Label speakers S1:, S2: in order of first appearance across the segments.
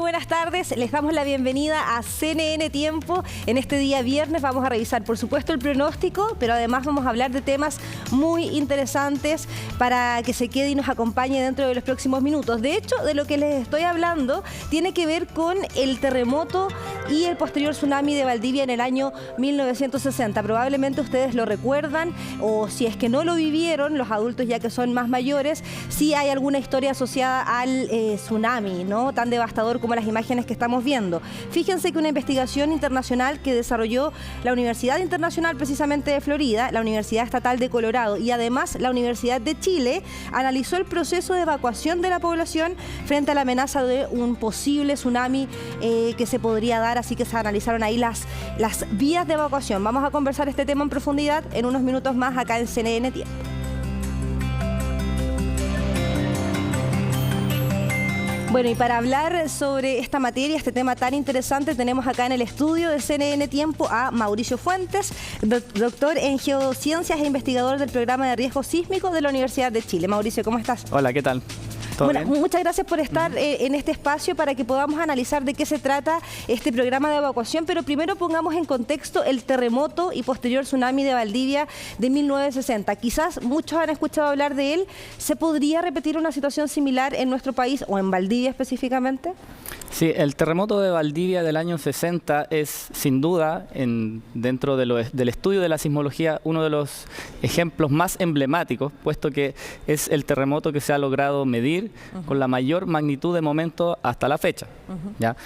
S1: buenas tardes. Les damos la bienvenida a CNN Tiempo. En este día viernes vamos a revisar, por supuesto, el pronóstico, pero además vamos a hablar de temas muy interesantes para que se quede y nos acompañe dentro de los próximos minutos. De hecho, de lo que les estoy hablando tiene que ver con el terremoto y el posterior tsunami de Valdivia en el año 1960. Probablemente ustedes lo recuerdan, o si es que no lo vivieron, los adultos ya que son más mayores, sí hay alguna historia asociada al tsunami, ¿no? Tan devastador como las imágenes que estamos viendo. Fíjense que una investigación internacional que desarrolló la Universidad Internacional precisamente de Florida, la Universidad Estatal de Colorado y además la Universidad de Chile analizó el proceso de evacuación de la población frente a la amenaza de un posible tsunami que se podría dar, así que se analizaron ahí las vías de evacuación. Vamos a conversar este tema en profundidad en unos minutos más acá en CNN Tiempo. Bueno, y para hablar sobre esta materia, este tema tan interesante, tenemos acá en el estudio de CNN Tiempo a Mauricio Fuentes, doctor en geociencias e investigador del programa de riesgo sísmico de la Universidad de Chile. Mauricio, ¿cómo estás?
S2: Hola, ¿qué tal?
S1: Bueno, muchas gracias por estar en este espacio para que podamos analizar de qué se trata este programa de evacuación, pero primero pongamos en contexto el terremoto y posterior tsunami de Valdivia de 1960. Quizás muchos han escuchado hablar de él. ¿Se podría repetir una situación similar en nuestro país o en Valdivia específicamente?
S2: Sí, el terremoto de Valdivia del año 60 es sin duda, dentro del estudio de la sismología, uno de los ejemplos más emblemáticos, puesto que es el terremoto que se ha logrado medir con la mayor magnitud de momento hasta la fecha. ¿Ya?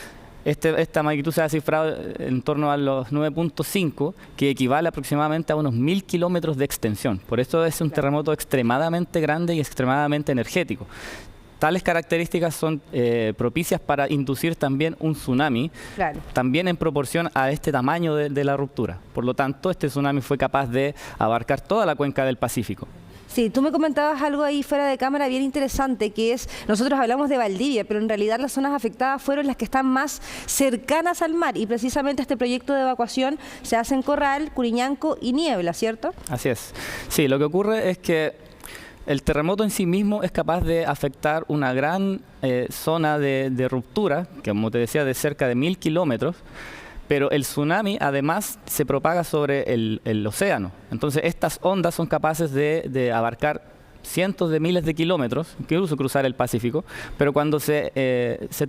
S2: Esta magnitud se ha cifrado en torno a los 9.5, que equivale aproximadamente a unos 1000 kilómetros de extensión. Por eso es un terremoto extremadamente grande y extremadamente energético. Tales características son propicias para inducir también un tsunami, también en proporción a este tamaño de la ruptura. Por lo tanto, este tsunami fue capaz de abarcar toda la cuenca del Pacífico.
S1: Sí, tú me comentabas algo ahí fuera de cámara bien interesante, que es, nosotros hablamos de Valdivia, pero en realidad las zonas afectadas fueron las que están más cercanas al mar, y precisamente este proyecto de evacuación se hace en Corral, Curiñanco y Niebla, ¿cierto?
S2: Así es. Sí, lo que ocurre es que el terremoto en sí mismo es capaz de afectar una gran zona de ruptura, que como te decía, de cerca de 1000 kilómetros, pero el tsunami además se propaga sobre el océano. Entonces estas ondas son capaces de abarcar cientos de miles de kilómetros, incluso cruzar el Pacífico, pero cuando se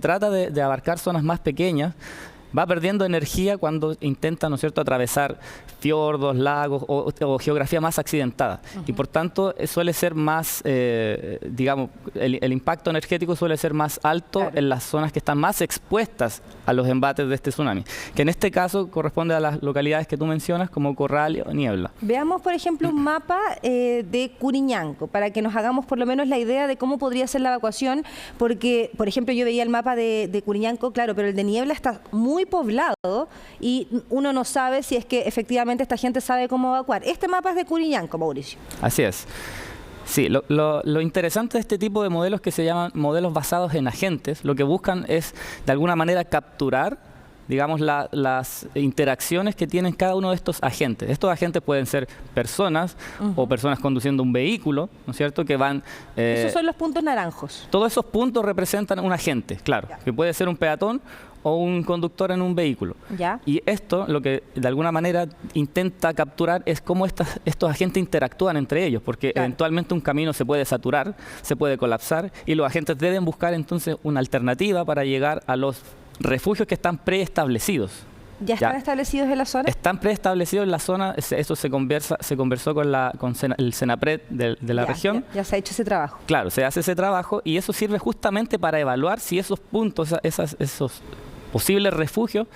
S2: trata de abarcar zonas más pequeñas, va perdiendo energía cuando intenta, ¿no es cierto?, atravesar fiordos, lagos o geografía más accidentada. Y por tanto suele ser más, digamos, el impacto energético suele ser más alto en las zonas que están más expuestas a los embates de este tsunami, que en este caso corresponde a las localidades que tú mencionas como Corral o Niebla.
S1: Veamos, por ejemplo, un mapa de Curiñanco, para que nos hagamos por lo menos la idea de cómo podría ser la evacuación, porque, por ejemplo, yo veía el mapa de Curiñanco, claro, pero el de Niebla está muy poblado y uno no sabe si es que efectivamente esta gente sabe cómo evacuar. Este mapa es de Curiñanco, Mauricio.
S2: Así es. Sí, lo interesante de este tipo de modelos que se llaman modelos basados en agentes, lo que buscan es de alguna manera capturar, digamos, las interacciones que tienen cada uno de estos agentes. Estos agentes pueden ser personas o personas conduciendo un vehículo, ¿no es cierto?, que van...
S1: Esos son los puntos naranjos.
S2: Todos esos puntos representan un agente, claro, que puede ser un peatón o un conductor en un vehículo. Y esto lo que de alguna manera intenta capturar es cómo estos agentes interactúan entre ellos, porque eventualmente un camino se puede saturar, se puede colapsar, y los agentes deben buscar entonces una alternativa para llegar a los refugios que están preestablecidos.
S1: ¿Ya están establecidos en la zona?
S2: Están preestablecidos en la zona, eso se conversó con el Senapred de la región.
S1: Ya se ha hecho ese trabajo.
S2: Claro, se hace ese trabajo y eso sirve justamente para evaluar si esos puntos, esos posibles refugios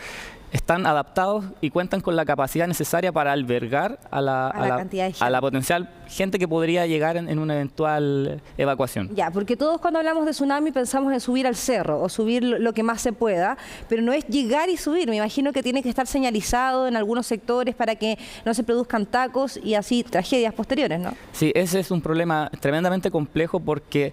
S2: están adaptados y cuentan con la capacidad necesaria para albergar a la potencial gente que podría llegar en una eventual evacuación.
S1: Ya, porque todos cuando hablamos de tsunami pensamos en subir al cerro o subir lo que más se pueda, pero no es llegar y subir. Me imagino que tiene que estar señalizado en algunos sectores para que no se produzcan tacos y así tragedias posteriores, ¿no?
S2: Sí, ese es un problema tremendamente complejo porque...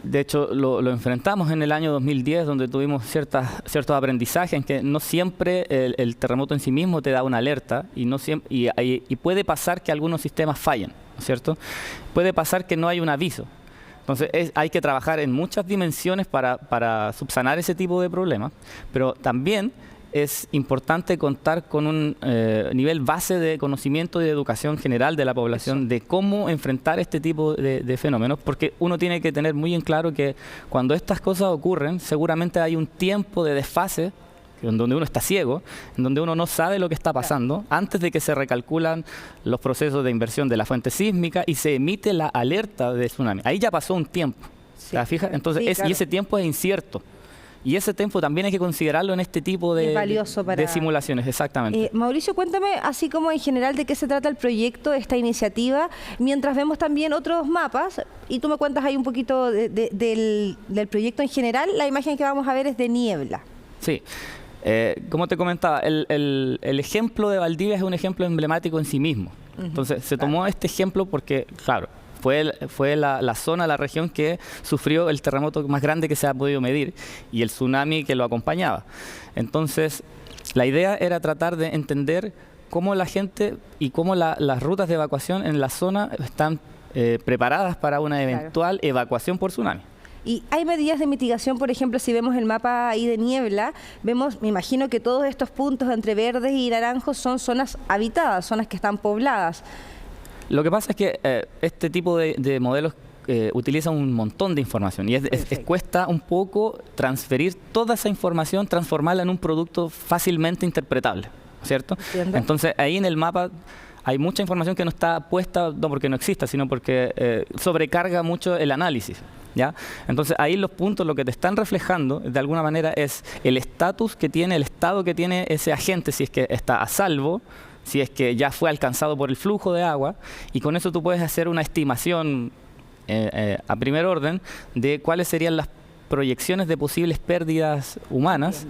S2: De hecho, lo enfrentamos en el año 2010, donde tuvimos ciertos aprendizajes en que no siempre el terremoto en sí mismo te da una alerta y puede pasar que algunos sistemas fallen, ¿no es cierto? Puede pasar que no hay un aviso. Entonces hay que trabajar en muchas dimensiones para subsanar ese tipo de problemas, pero también es importante contar con un nivel base de conocimiento y de educación general de la población de cómo enfrentar este tipo de fenómenos, porque uno tiene que tener muy en claro que cuando estas cosas ocurren, seguramente hay un tiempo de desfase en donde uno está ciego, en donde uno no sabe lo que está pasando, antes de que se recalculan los procesos de inversión de la fuente sísmica y se emite la alerta de tsunami. Ahí ya pasó un tiempo, ¿te fijas? Entonces, y ese tiempo es incierto. Y ese tiempo también hay que considerarlo en este tipo de simulaciones, exactamente.
S1: Mauricio, cuéntame, así como en general, de qué se trata el proyecto, esta iniciativa, mientras vemos también otros mapas, y tú me cuentas ahí un poquito del proyecto en general. La imagen que vamos a ver es de niebla.
S2: Sí. Como te comentaba, el ejemplo de Valdivia es un ejemplo emblemático en sí mismo. Entonces, se tomó este ejemplo porque, claro, fue la zona, la región que sufrió el terremoto más grande que se ha podido medir y el tsunami que lo acompañaba. Entonces, la idea era tratar de entender cómo la gente y cómo las rutas de evacuación en la zona están preparadas para una eventual evacuación por tsunami.
S1: Y hay medidas de mitigación, por ejemplo, si vemos el mapa ahí de niebla, vemos, me imagino que todos estos puntos entre verdes y naranjos son zonas habitadas, zonas que están pobladas.
S2: Lo que pasa es que este tipo de modelos utilizan un montón de información y cuesta un poco transferir toda esa información, transformarla en un producto fácilmente interpretable, ¿cierto? Entiendo. Entonces, ahí en el mapa hay mucha información que no está puesta, no porque no exista, sino porque sobrecarga mucho el análisis, ¿ya? Entonces, ahí los puntos, lo que te están reflejando, de alguna manera, es el estatus que tiene, el estado que tiene ese agente, si es que está a salvo, si es que ya fue alcanzado por el flujo de agua, y con eso tú puedes hacer una estimación a primer orden de cuáles serían las proyecciones de posibles pérdidas humanas,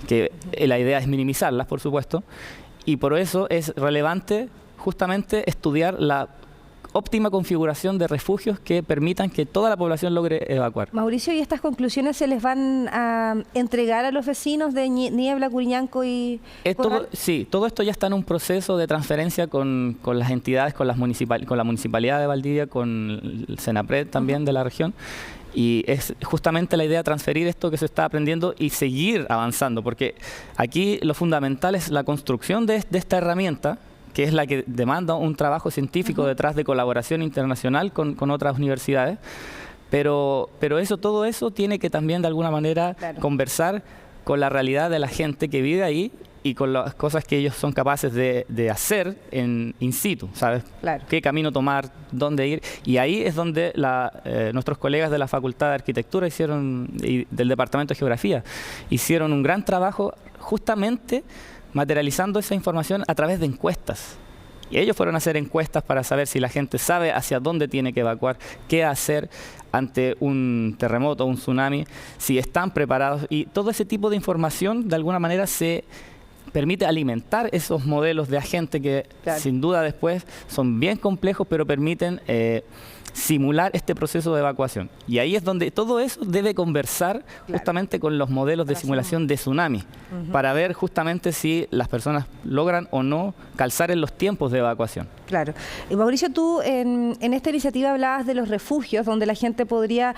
S2: que la idea es minimizarlas, por supuesto, y por eso es relevante justamente estudiar la óptima configuración de refugios que permitan que toda la población logre evacuar.
S1: Mauricio, ¿y estas conclusiones se les van a entregar a los vecinos de Niebla, Curiñanco y Corral?
S2: Sí, todo esto ya está en un proceso de transferencia con las entidades, con la Municipalidad de Valdivia, con el Senapred también de la región. Y es justamente la idea de transferir esto que se está aprendiendo y seguir avanzando, porque aquí lo fundamental es la construcción de esta herramienta, que es la que demanda un trabajo científico detrás de colaboración internacional con otras universidades, pero todo eso tiene que también de alguna manera conversar con la realidad de la gente que vive ahí y con las cosas que ellos son capaces de hacer in situ, ¿sabes? Qué camino tomar, dónde ir, y ahí es donde nuestros colegas de la Facultad de Arquitectura y del Departamento de Geografía hicieron un gran trabajo justamente materializando esa información a través de encuestas. Y ellos fueron a hacer encuestas para saber si la gente sabe hacia dónde tiene que evacuar, qué hacer ante un terremoto, un tsunami, si están preparados. Y todo ese tipo de información, de alguna manera, se permite alimentar esos modelos de agente que, sin duda, después son bien complejos, pero permiten simular este proceso de evacuación. Y ahí es donde todo eso debe conversar justamente con los modelos de simulación de tsunami, para ver justamente si las personas logran o no calzar en los tiempos de evacuación.
S1: Claro. Y Mauricio, tú en esta iniciativa hablabas de los refugios, donde la gente podría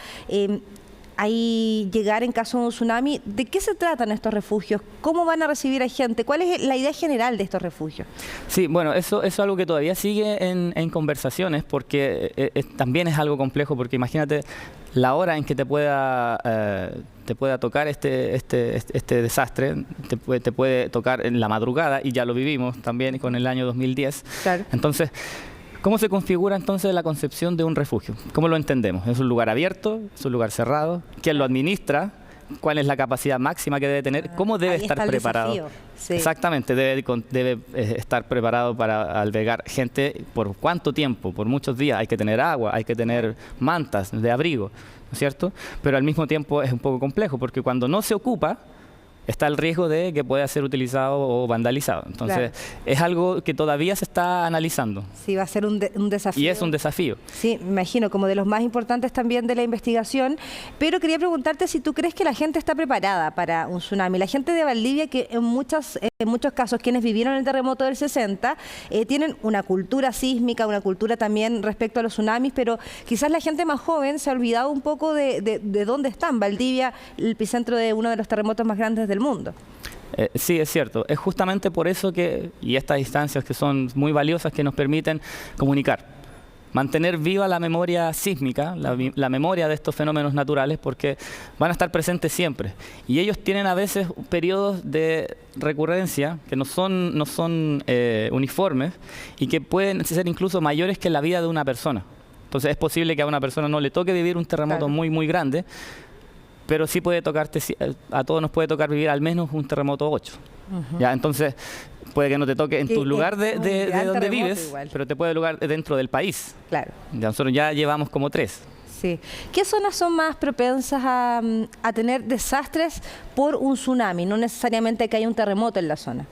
S1: ahí llegar en caso de un tsunami. ¿De qué se tratan estos refugios? ¿Cómo van a recibir a gente? ¿Cuál es la idea general de estos refugios? Sí, bueno, eso es algo que todavía sigue en conversaciones, porque también es algo complejo, porque imagínate la hora en que te pueda tocar este desastre, te puede tocar en la madrugada, y ya lo vivimos también con el año 2010. Claro. Entonces, ¿cómo se configura entonces la concepción de un refugio? ¿Cómo lo entendemos? ¿Es un lugar abierto? ¿Es un lugar cerrado? ¿Quién lo administra? ¿Cuál es la capacidad máxima que debe tener? ¿Cómo debe estar preparado? Sí. Exactamente, debe estar preparado para albergar gente. ¿Por cuánto tiempo? Por muchos días. Hay que tener agua, hay que tener mantas de abrigo, ¿no es cierto? Pero al mismo tiempo es un poco complejo, porque cuando no se ocupa,
S2: está el riesgo de que pueda ser utilizado o vandalizado. Entonces, es algo que todavía se está analizando.
S1: Sí, va a ser un desafío.
S2: Y es un desafío.
S1: Sí, me imagino, como de los más importantes también de la investigación. Pero quería preguntarte si tú crees que la gente está preparada para un tsunami. La gente de Valdivia, que en muchos casos quienes vivieron el terremoto del 60, tienen una cultura sísmica, una cultura también respecto a los tsunamis, pero quizás la gente más joven se ha olvidado un poco de dónde están. Valdivia, el epicentro de uno de los terremotos más grandes del mundo.
S2: Sí, es cierto. Es justamente por eso y estas instancias que son muy valiosas, que nos permiten comunicar, mantener viva la memoria sísmica, la memoria de estos fenómenos naturales, porque van a estar presentes siempre. Y ellos tienen a veces periodos de recurrencia que no son uniformes y que pueden ser incluso mayores que la vida de una persona. Entonces es posible que a una persona no le toque vivir un terremoto muy, muy grande, pero sí puede tocarte, a todos nos puede tocar vivir al menos un terremoto 8. ¿Ya? Entonces, puede que no te toque en tu lugar de donde vives, igual, pero te puede tocar dentro del país.
S1: Claro.
S2: Ya, nosotros ya llevamos como 3.
S1: Sí. ¿Qué zonas son más propensas a tener desastres por un tsunami? No necesariamente que haya un terremoto en la zona.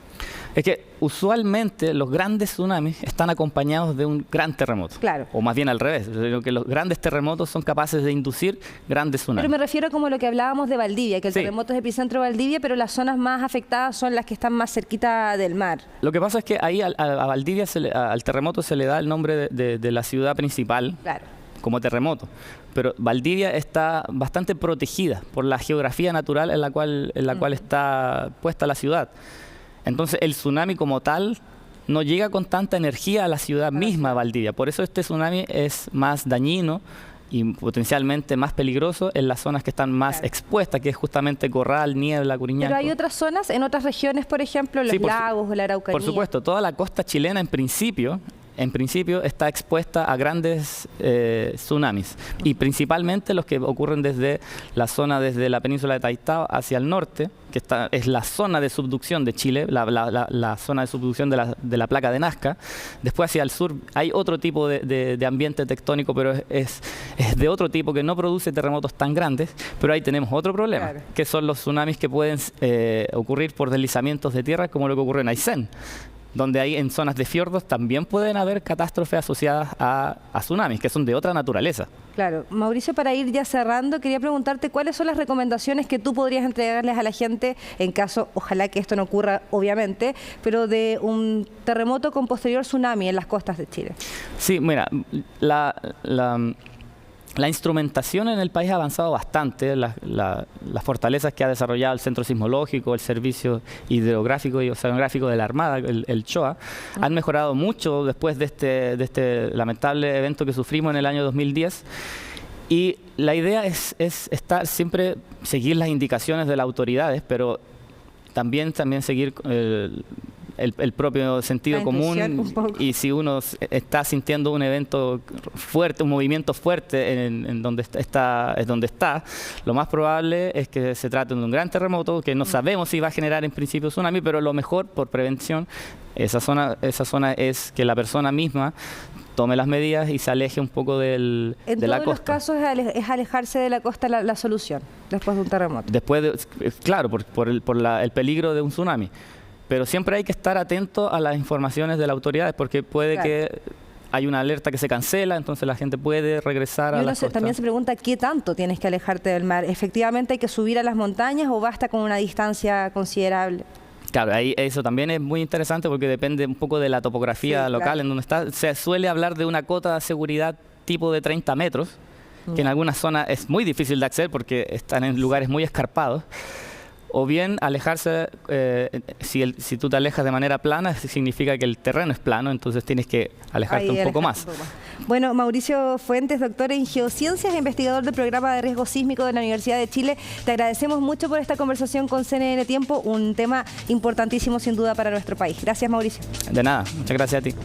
S2: Es que usualmente los grandes tsunamis están acompañados de un gran terremoto.
S1: Claro.
S2: O más bien al revés, que los grandes terremotos son capaces de inducir grandes tsunamis.
S1: Pero me refiero como lo que hablábamos de Valdivia, que el terremoto es epicentro de Valdivia, pero las zonas más afectadas son las que están más cerquita del mar.
S2: Lo que pasa es que ahí a Valdivia, al terremoto se le da el nombre de la ciudad principal.
S1: Claro.
S2: Como terremoto, pero Valdivia está bastante protegida por la geografía natural en la cual está puesta la ciudad. Entonces el tsunami como tal no llega con tanta energía a la ciudad misma de Valdivia. Por eso este tsunami es más dañino y potencialmente más peligroso en las zonas que están más expuestas, que es justamente Corral, Niebla, Curiñaco.
S1: Pero hay otras zonas, en otras regiones, por ejemplo, los lagos o la Araucanía.
S2: Por supuesto, toda la costa chilena en principio está expuesta a grandes tsunamis, y principalmente los que ocurren desde la zona, desde la península de Taitao hacia el norte, que es la zona de subducción de Chile, la zona de subducción de la placa de Nazca. Después hacia el sur hay otro tipo de ambiente tectónico, pero es de otro tipo, que no produce terremotos tan grandes, pero ahí tenemos otro problema, que son los tsunamis que pueden ocurrir por deslizamientos de tierra, como lo que ocurre en Aysén, donde hay en zonas de fiordos también pueden haber catástrofes asociadas a tsunamis, que son de otra naturaleza.
S1: Claro. Mauricio, para ir ya cerrando, quería preguntarte cuáles son las recomendaciones que tú podrías entregarles a la gente en caso, ojalá que esto no ocurra, obviamente, pero de un terremoto con posterior tsunami en las costas de Chile. Sí,
S2: mira, la instrumentación en el país ha avanzado bastante. Las fortalezas que ha desarrollado el Centro Sismológico, el Servicio Hidrográfico y Oceanográfico de la Armada, el CHOA, han mejorado mucho después de este lamentable evento que sufrimos en el año 2010. Y la idea es seguir las indicaciones de las autoridades, pero también seguir el propio sentido común, y si uno está sintiendo un evento fuerte, un movimiento fuerte en donde está, lo más probable es que se trate de un gran terremoto, que no sabemos si va a generar en principio tsunami, pero lo mejor por prevención, esa zona es que la persona misma tome las medidas y se aleje un poco de la costa. En todos los
S1: casos es alejarse de la costa la solución, después de un terremoto.
S2: Claro, por el peligro de un tsunami. Pero siempre hay que estar atento a las informaciones de las autoridades, porque puede que hay una alerta que se cancela, entonces la gente puede regresar a la costa.
S1: También se pregunta qué tanto tienes que alejarte del mar. ¿Efectivamente hay que subir a las montañas o basta con una distancia considerable?
S2: Claro, ahí eso también es muy interesante, porque depende un poco de la topografía local en donde está. Se suele hablar de una cota de seguridad tipo de 30 metros, que en algunas zonas es muy difícil de acceder porque están en lugares muy escarpados. O bien alejarse, si tú te alejas de manera plana, significa que el terreno es plano, entonces tienes que alejarte un poco más.
S1: Bueno, Mauricio Fuentes, doctor en Geociencias e investigador del Programa de Riesgo Sísmico de la Universidad de Chile, te agradecemos mucho por esta conversación con CNN Tiempo, un tema importantísimo sin duda para nuestro país. Gracias, Mauricio.
S2: De nada, muchas gracias a ti.